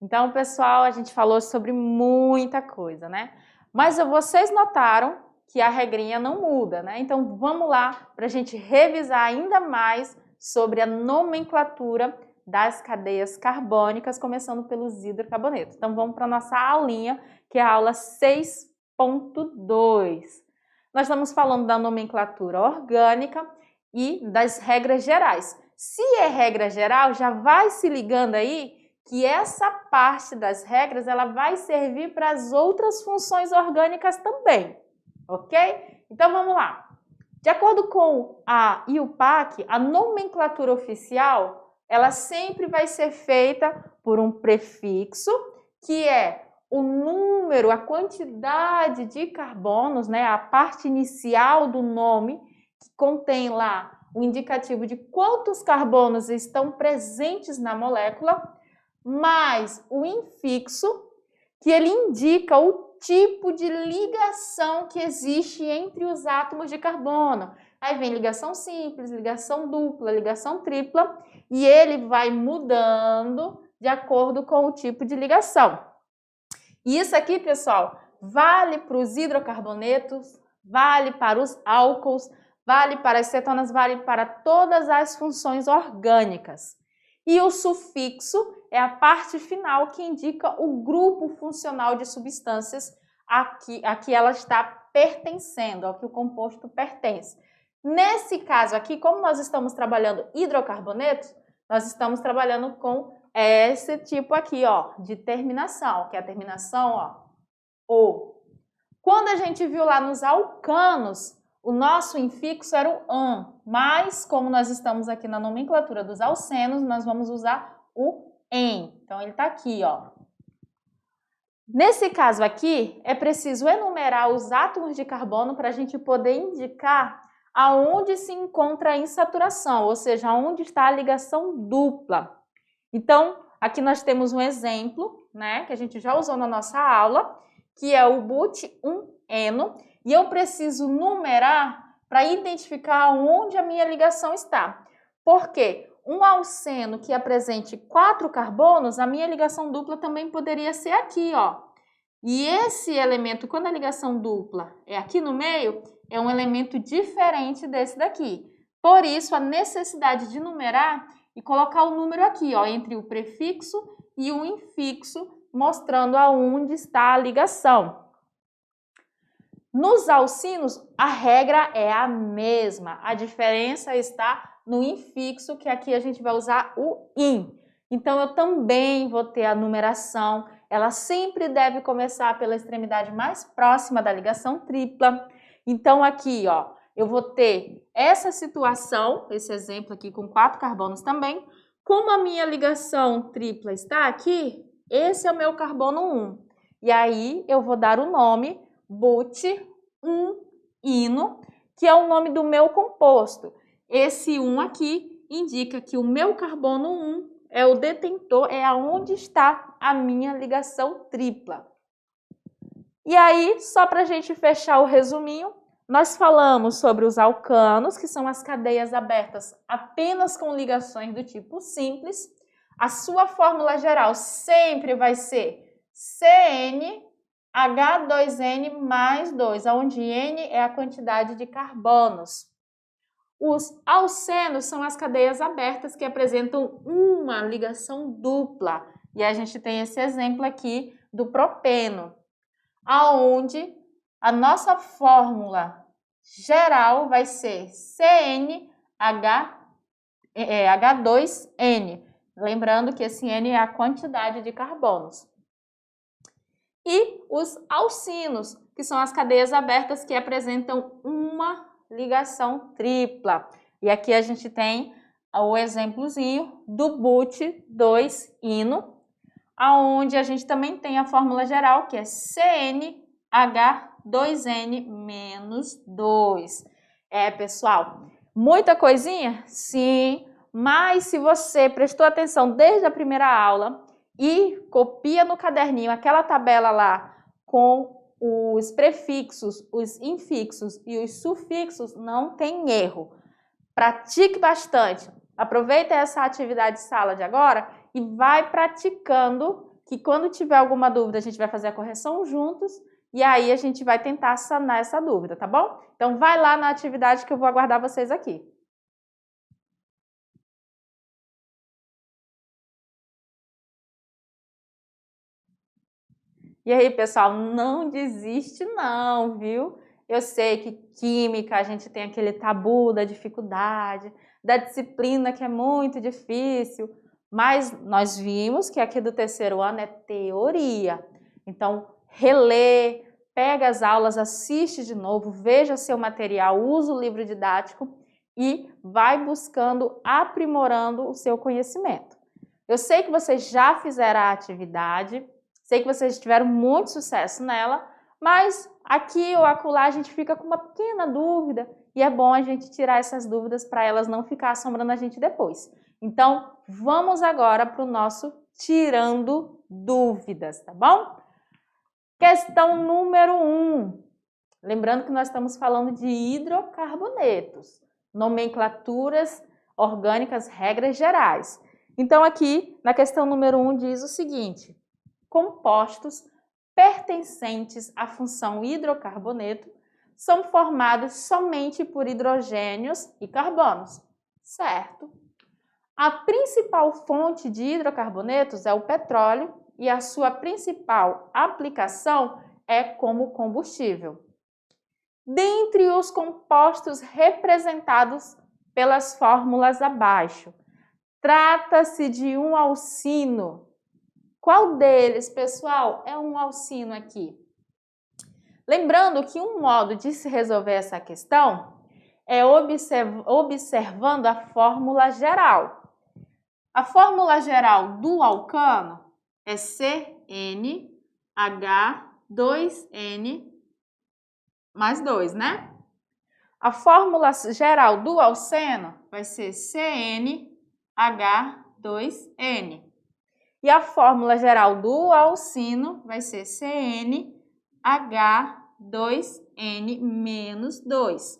Então, pessoal, a gente falou sobre muita coisa, né? Mas vocês notaram que a regrinha não muda, né? Então, vamos lá para a gente revisar ainda mais sobre a nomenclatura das cadeias carbônicas, começando pelos hidrocarbonetos. Então, vamos para a nossa aulinha, que é a aula 6.2. Nós estamos falando da nomenclatura orgânica e das regras gerais. Se é regra geral, já vai se ligando aí que essa parte das regras ela vai servir para as outras funções orgânicas também, ok? Então vamos lá. De acordo com a IUPAC, a nomenclatura oficial ela sempre vai ser feita por um prefixo, que é o número, a quantidade de carbonos, né, a parte inicial do nome, que contém lá o indicativo de quantos carbonos estão presentes na molécula, mais o infixo, que ele indica o tipo de ligação que existe entre os átomos de carbono. Aí vem ligação simples, ligação dupla, ligação tripla, e ele vai mudando de acordo com o tipo de ligação. E isso aqui, pessoal, vale para os hidrocarbonetos, vale para os álcools, vale para as cetonas, vale para todas as funções orgânicas. E o sufixo é a parte final que indica o grupo funcional de substâncias a que ela está pertencendo, ao que o composto pertence. Nesse caso aqui, como nós estamos trabalhando hidrocarbonetos, nós estamos trabalhando com esse tipo aqui, ó, de terminação, que é a terminação, ó, O. Quando a gente viu lá nos alcanos, o nosso infixo era o AN, mas como nós estamos aqui na nomenclatura dos alcenos, nós vamos usar o EN. Então, ele está aqui, ó. Nesse caso aqui, é preciso enumerar os átomos de carbono para a gente poder indicar aonde se encontra a insaturação, ou seja, onde está a ligação dupla. Então, aqui nós temos um exemplo, né, que a gente já usou na nossa aula, que é o but1-eno, e eu preciso numerar para identificar onde a minha ligação está. Por quê? Um alceno que apresente 4 carbonos, a minha ligação dupla também poderia ser aqui, ó. E esse elemento, quando a ligação dupla é aqui no meio, é um elemento diferente desse daqui. Por isso, a necessidade de numerar e colocar o número aqui, ó, entre o prefixo e o infixo, mostrando aonde está a ligação. Nos alcinos, a regra é a mesma. A diferença está no infixo, que aqui a gente vai usar o IN. Então, eu também vou ter a numeração. Ela sempre deve começar pela extremidade mais próxima da ligação tripla. Então, aqui, ó, eu vou ter essa situação, esse exemplo aqui com 4 carbonos também. Como a minha ligação tripla está aqui, esse é o meu carbono 1. E aí, eu vou dar o nome but1-ino, que é o nome do meu composto. Esse 1 aqui indica que o meu carbono 1 é o detentor, é aonde está a minha ligação tripla. E aí, só para a gente fechar o resuminho, nós falamos sobre os alcanos, que são as cadeias abertas apenas com ligações do tipo simples. A sua fórmula geral sempre vai ser CnH2n mais 2, onde N é a quantidade de carbonos. Os alcenos são as cadeias abertas que apresentam uma ligação dupla. E a gente tem esse exemplo aqui do propeno, aonde a nossa fórmula geral vai ser CnH2n. Lembrando que esse N é a quantidade de carbonos. E os alcinos, que são as cadeias abertas que apresentam uma ligação tripla. E aqui a gente tem o exemplozinho do but2-ino, aonde a gente também tem a fórmula geral, que é CnH2n menos 2. Pessoal, muita coisinha? Sim, mas se você prestou atenção desde a primeira aula e copia no caderninho aquela tabela lá com os prefixos, os infixos e os sufixos, não tem erro. Pratique bastante. Aproveita essa atividade de sala de agora e vai praticando, que quando tiver alguma dúvida, a gente vai fazer a correção juntos e aí a gente vai tentar sanar essa dúvida, tá bom? Então, vai lá na atividade que eu vou aguardar vocês aqui. E aí, pessoal, não desiste não, viu? Eu sei que química, a gente tem aquele tabu da dificuldade, da disciplina que é muito difícil, mas nós vimos que aqui do terceiro ano é teoria. Então, relê, pega as aulas, assiste de novo, veja seu material, usa o livro didático e vai buscando, aprimorando o seu conhecimento. Eu sei que vocês já fizeram a atividade, sei que vocês tiveram muito sucesso nela, mas aqui ou acolá a gente fica com uma pequena dúvida e é bom a gente tirar essas dúvidas para elas não ficar assombrando a gente depois. Então, vamos agora para o nosso Tirando Dúvidas, tá bom? Questão número 1. Lembrando que nós estamos falando de hidrocarbonetos, nomenclaturas orgânicas, regras gerais. Então, aqui na questão número 1 diz o seguinte: compostos pertencentes à função hidrocarboneto são formados somente por hidrogênios e carbonos, certo? A principal fonte de hidrocarbonetos é o petróleo e a sua principal aplicação é como combustível. Dentre os compostos representados pelas fórmulas abaixo, trata-se de um alcino. Qual deles, pessoal, é um alcino aqui? Lembrando que um modo de se resolver essa questão é observando a fórmula geral. A fórmula geral do alcano é CnH2n mais 2, né? A fórmula geral do alceno vai ser CnH2n. E a fórmula geral do alcino vai ser CnH2n menos 2. O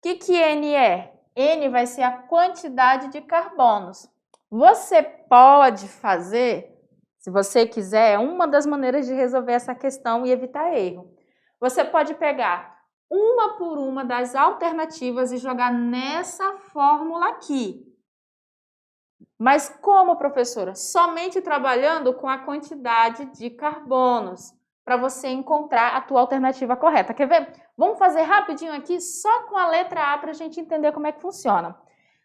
que N é? N vai ser a quantidade de carbonos. Você pode fazer, se você quiser, uma das maneiras de resolver essa questão e evitar erro. Você pode pegar uma por uma das alternativas e jogar nessa fórmula aqui. Mas como, professora? Somente trabalhando com a quantidade de carbonos para você encontrar a tua alternativa correta. Quer ver? Vamos fazer rapidinho aqui só com a letra A para a gente entender como é que funciona.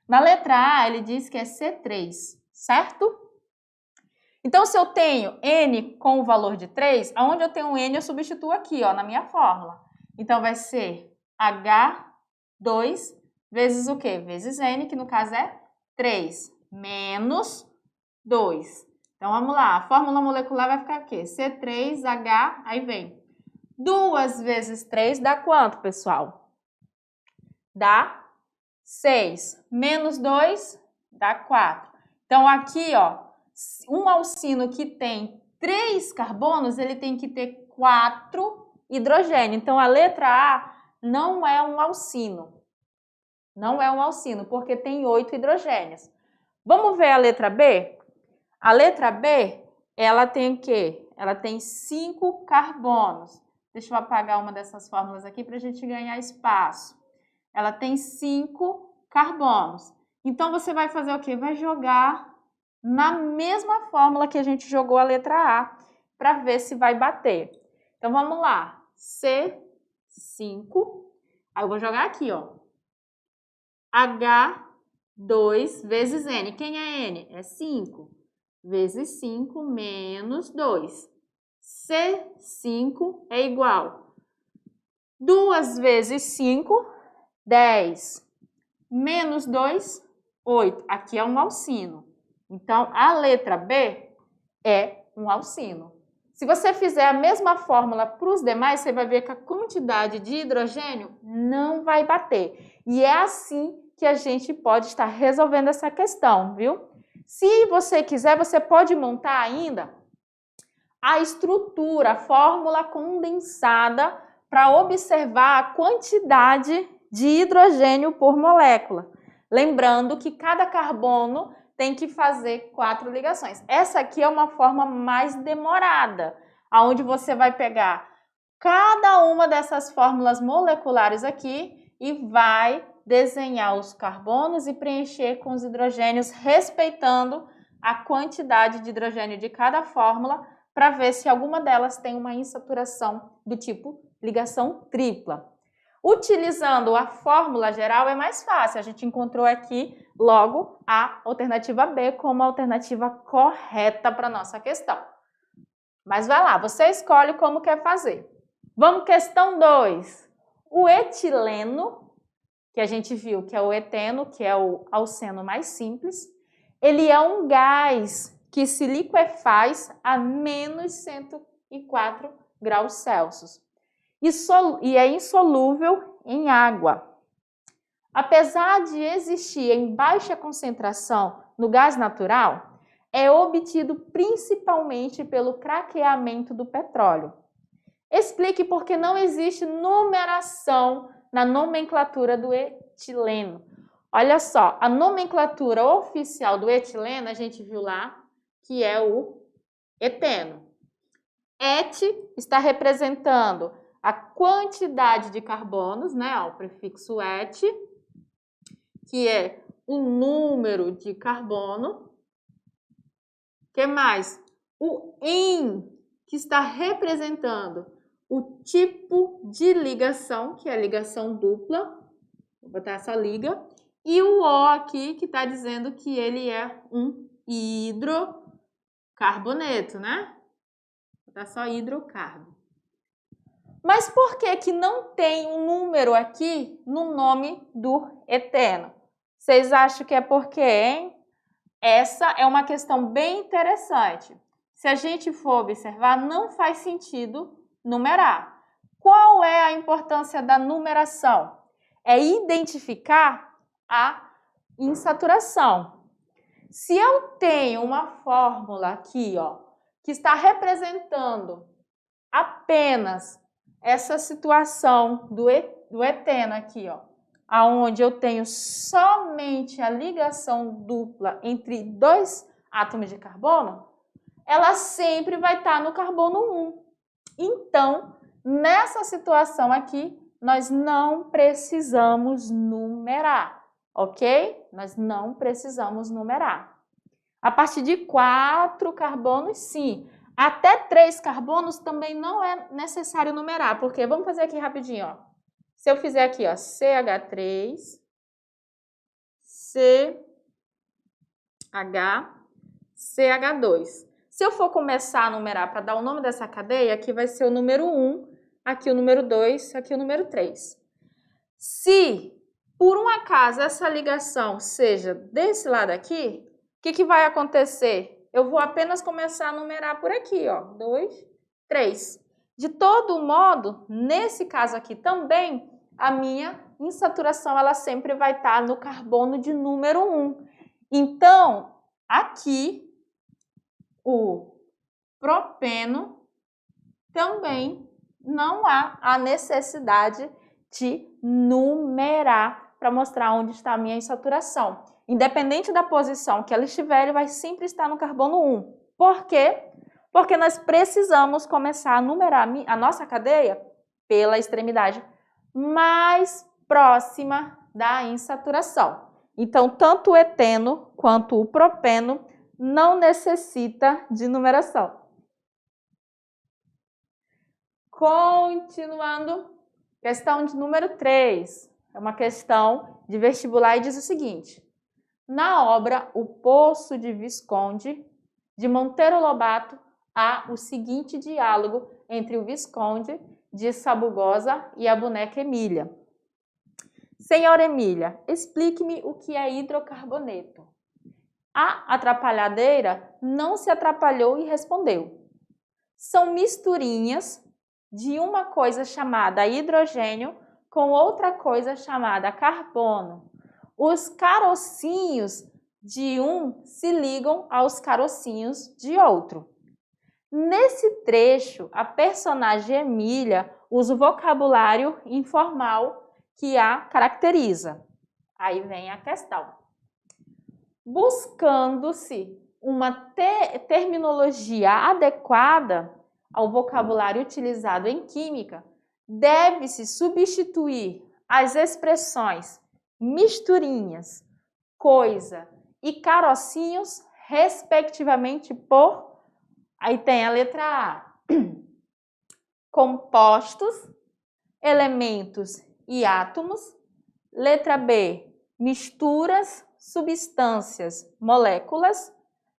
Na letra A, ele diz que é C3, certo? Então, se eu tenho N com o valor de 3, aonde eu tenho N, eu substituo aqui, ó, na minha fórmula. Então, vai ser H2 vezes o quê? Vezes N, que no caso é 3, menos 2. Então, vamos lá. A fórmula molecular vai ficar o quê? C3H, aí vem. 2 vezes 3 dá quanto, pessoal? Dá 6. Menos 2 dá 4. Então, aqui, ó, um alcino que tem 3 carbonos, ele tem que ter 4 hidrogênios. Então, a letra A não é um alcino. Não é um alcino, porque tem 8 hidrogênios. Vamos ver a letra B? A letra B, ela tem o quê? Ela tem 5 carbonos. Deixa eu apagar uma dessas fórmulas aqui para a gente ganhar espaço. Ela tem 5 carbonos. Então, você vai fazer o quê? Vai jogar na mesma fórmula que a gente jogou a letra A para ver se vai bater. Então, vamos lá. C5. Aí, eu vou jogar aqui, ó. H2 vezes N. Quem é N? É 5. Vezes 5 menos 2. C5 é igual. 2 vezes 5, 10. Menos 2, 8. Aqui é um alcino. Então, a letra B é um alcino. Se você fizer a mesma fórmula para os demais, você vai ver que a quantidade de hidrogênio não vai bater. E é assim que a gente pode estar resolvendo essa questão, viu? Se você quiser, você pode montar ainda a estrutura, a fórmula condensada para observar a quantidade de hidrogênio por molécula. Lembrando que cada carbono tem que fazer 4 ligações. Essa aqui é uma forma mais demorada, onde você vai pegar cada uma dessas fórmulas moleculares aqui e vai desenhar os carbonos e preencher com os hidrogênios, respeitando a quantidade de hidrogênio de cada fórmula, para ver se alguma delas tem uma insaturação do tipo ligação tripla. Utilizando a fórmula geral é mais fácil, a gente encontrou aqui logo a alternativa B como a alternativa correta para a nossa questão. Mas vai lá, você escolhe como quer fazer. Vamos questão 2. O etileno, que a gente viu que é o eteno, que é o alceno mais simples, ele é um gás que se liquefaz a menos 104 graus Celsius e é insolúvel em água. Apesar de existir em baixa concentração no gás natural, é obtido principalmente pelo craqueamento do petróleo. Explique por que não existe numeração na nomenclatura do etileno. Olha só, a nomenclatura oficial do etileno, a gente viu lá, que é o eteno. Et está representando a quantidade de carbonos, né? O prefixo et, que é o número de carbono. O que mais? O en, que está representando o tipo de ligação, que é a ligação dupla. Vou botar só liga. E o O aqui, que está dizendo que ele é um hidrocarboneto, né? Vou botar só hidrocarbo. Mas por que que não tem um número aqui no nome do eteno? Vocês acham que é porque, hein? Essa é uma questão bem interessante. Se a gente for observar, não faz sentido numerar. Qual é a importância da numeração? É identificar a insaturação. Se eu tenho uma fórmula aqui, ó, que está representando apenas essa situação do eteno aqui, ó, aonde eu tenho somente a ligação dupla entre 2 átomos de carbono, ela sempre vai estar no carbono 1. Então, nessa situação aqui, nós não precisamos numerar, ok? Nós não precisamos numerar. A partir de 4 carbonos, sim. Até 3 carbonos também não é necessário numerar, porque vamos fazer aqui rapidinho, ó. Se eu fizer aqui, ó, CH3, CH, CH2. Se eu for começar a numerar para dar o nome dessa cadeia, aqui vai ser o número 1, aqui o número 2, aqui o número 3. Se, por um acaso, essa ligação seja desse lado aqui, o que vai acontecer? Eu vou apenas começar a numerar por aqui, ó, 2, 3. De todo modo, nesse caso aqui também, a minha insaturação ela sempre vai estar no carbono de número 1. Então, aqui, o propeno também não há a necessidade de numerar para mostrar onde está a minha insaturação. Independente da posição que ela estiver, ele vai sempre estar no carbono 1. Por quê? Porque nós precisamos começar a numerar a nossa cadeia pela extremidade mais próxima da insaturação. Então, tanto o eteno quanto o propeno não necessita de numeração. Continuando, questão de número 3. É uma questão de vestibular e diz o seguinte. Na obra O Poço de Visconde, de Monteiro Lobato, há o seguinte diálogo entre o Visconde de Sabugosa e a boneca Emília. Senhora Emília, explique-me o que é hidrocarboneto. A atrapalhadeira não se atrapalhou e respondeu. São misturinhas de uma coisa chamada hidrogênio com outra coisa chamada carbono. Os carocinhos de um se ligam aos carocinhos de outro. Nesse trecho, a personagem Emília usa o vocabulário informal que a caracteriza. Aí vem a questão. buscando-se uma terminologia adequada ao vocabulário utilizado em química, deve-se substituir as expressões misturinhas, coisa e carocinhos, respectivamente, por... Aí tem a letra A. Compostos, elementos e átomos. Letra B. Misturas, substâncias, moléculas.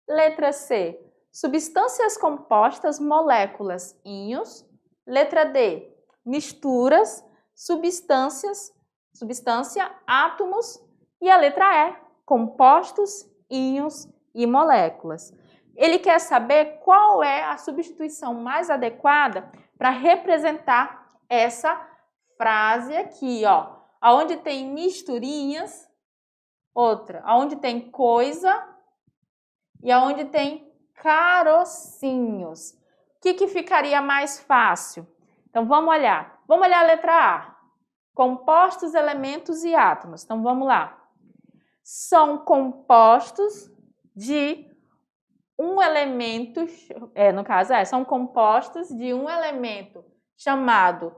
Letra C. Substâncias compostas, moléculas, íons. Letra D. Misturas, substância, átomos. E a letra E. Compostos, íons e moléculas. Ele quer saber qual é a substituição mais adequada para representar essa frase aqui, ó. Aonde tem misturinhas, outra, aonde tem coisa e aonde tem carocinhos. O que ficaria mais fácil? Então, vamos olhar. Vamos olhar a letra A. Compostos, elementos e átomos. Então, vamos lá. São compostos de um elemento, no caso, são compostos de um elemento chamado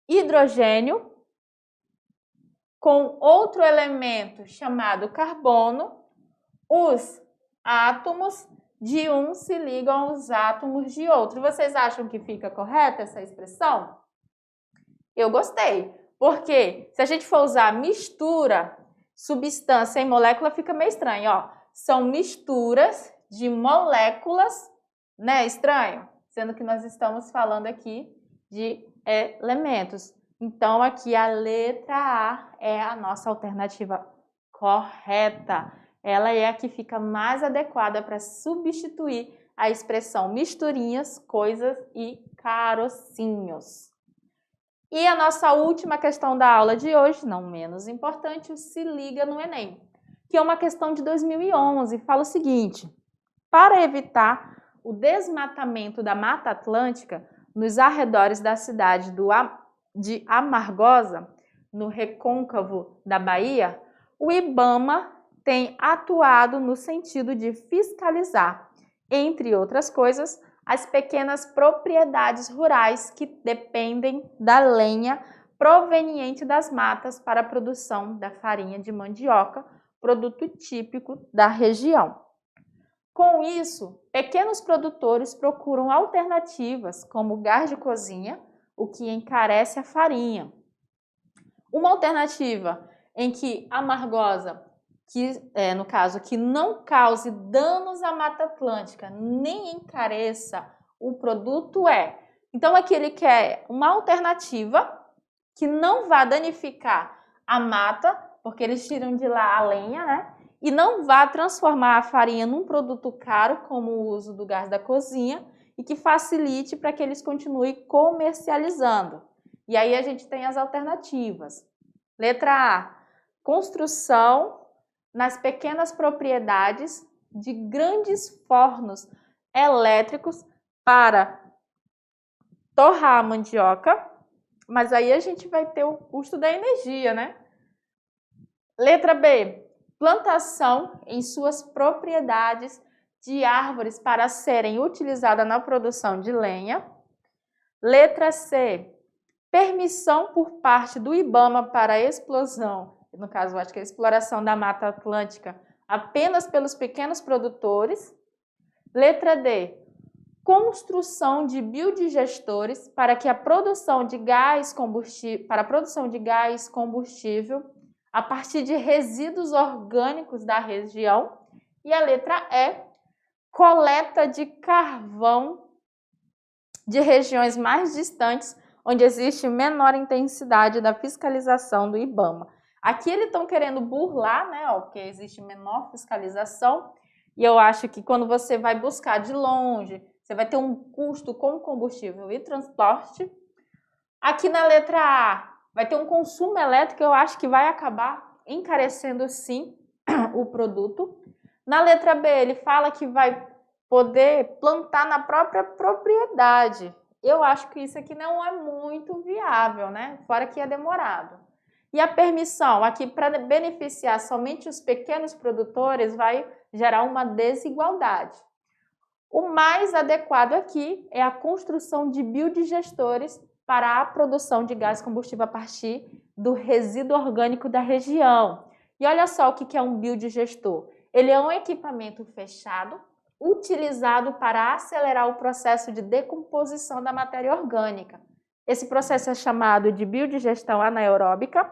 hidrogênio com outro elemento chamado carbono. Os átomos de um se ligam aos átomos de outro. Vocês acham que fica correta essa expressão? Eu gostei, porque se a gente for usar mistura, substância e molécula, fica meio estranho, ó. São misturas de moléculas, né? Estranho, sendo que nós estamos falando aqui de elementos. Então, aqui a letra A é a nossa alternativa correta. Ela é a que fica mais adequada para substituir a expressão misturinhas, coisas e carocinhos. E a nossa última questão da aula de hoje, não menos importante, o Se Liga no Enem, que é uma questão de 2011, fala o seguinte: para evitar o desmatamento da Mata Atlântica nos arredores da cidade de Amargosa, no recôncavo da Bahia, o IBAMA tem atuado no sentido de fiscalizar, entre outras coisas, as pequenas propriedades rurais que dependem da lenha proveniente das matas para a produção da farinha de mandioca, produto típico da região. Com isso, pequenos produtores procuram alternativas como gás de cozinha, o que encarece a farinha. Uma alternativa em que amargosa, no caso, que não cause danos à Mata Atlântica, nem encareça o produto Então, aqui ele quer uma alternativa que não vá danificar a mata, porque eles tiram de lá a lenha, né? E não vá transformar a farinha num produto caro, como o uso do gás da cozinha, e que facilite para que eles continuem comercializando. E aí a gente tem as alternativas. Letra A, construção nas pequenas propriedades de grandes fornos elétricos para torrar a mandioca, mas aí a gente vai ter o custo da energia, né? Letra B, plantação em suas propriedades de árvores para serem utilizadas na produção de lenha. Letra C, permissão por parte do IBAMA para a explosão, no caso, acho que a exploração da Mata Atlântica apenas pelos pequenos produtores. Letra D, construção de biodigestores para que a produção de gás combustível a partir de resíduos orgânicos da região. E a letra E, coleta de carvão de regiões mais distantes, onde existe menor intensidade da fiscalização do IBAMA. Aqui eles estão querendo burlar, né, porque existe menor fiscalização, e eu acho que quando você vai buscar de longe, você vai ter um custo com combustível e transporte. Aqui na letra A, vai ter um consumo elétrico, eu acho que vai acabar encarecendo sim o produto. Na letra B, ele fala que vai poder plantar na própria propriedade. Eu acho que isso aqui não é muito viável, né? Fora que é demorado. E a permissão, aqui para beneficiar somente os pequenos produtores, vai gerar uma desigualdade. O mais adequado aqui é a construção de biodigestores para a produção de gás combustível a partir do resíduo orgânico da região. E olha só o que é um biodigestor. Ele é um equipamento fechado, utilizado para acelerar o processo de decomposição da matéria orgânica. Esse processo é chamado de biodigestão anaeróbica,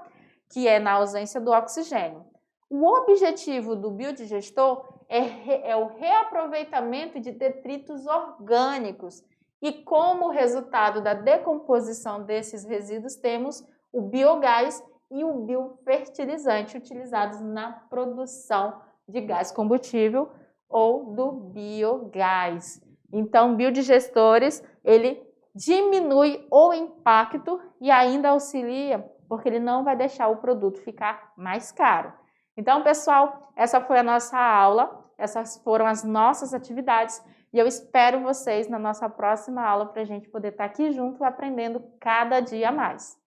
que é na ausência do oxigênio. O objetivo do biodigestor é o reaproveitamento de detritos orgânicos. E como resultado da decomposição desses resíduos, temos o biogás e o biofertilizante utilizados na produção de gás combustível ou do biogás. Então, biodigestores, ele diminui o impacto e ainda auxilia, porque ele não vai deixar o produto ficar mais caro. Então, pessoal, essa foi a nossa aula, essas foram as nossas atividades e eu espero vocês na nossa próxima aula para a gente poder estar aqui junto aprendendo cada dia mais.